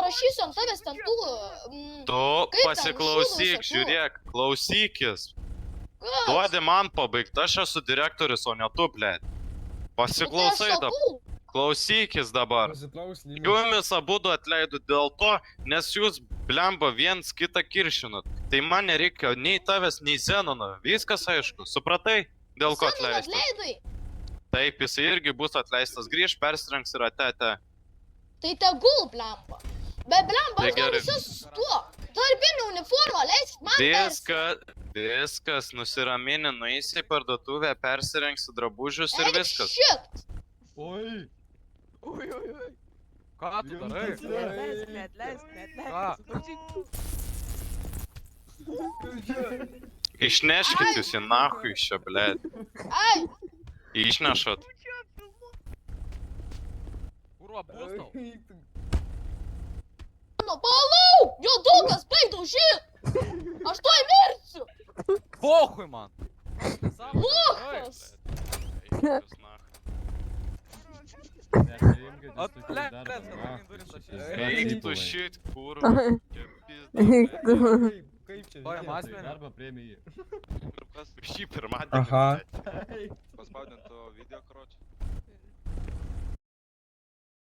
parašysiu ant tavęs ten tų... Tu pasiklausyk, žiūrėk, klausykis. Duodi man pabaigti, aš esu direktorius, o ne tu, blėt. Pasiklausai dabar. Klausykis dabar. Jumis abudu atleidu dėl to, nes jūs, blemba, viens kitą kiršinat. Tai man nereikia nei tavęs, nei Zenono. Viskas aišku, supratai, dėl ko atleistas? Taip, jis irgi bus atleistas, grįž, persirengs ir ate. Tai tegul, blemba. Bet blemba, aš noriu susituok. Darbinį uniformą, leiskit man persirengti. Viskas, nusiramini, nueisi į parduotuvę, persirengsi drabužius ir viskas. Šit. Oi. Ką tu darai? Išneškit jūs į nahui iš čia, blėt. Ai. Išnešat. Kurva, bus tau? Mano balau! Jodukas, baig daužyt! Aš tuoj mirsiu! Pohui man! Luchas! Eik tu šit, kurva. Kaip čia? Oi, masmenė. Darbą priėmė jį. Šį pirmadienį. Aha. Paspaudinto video, karoči.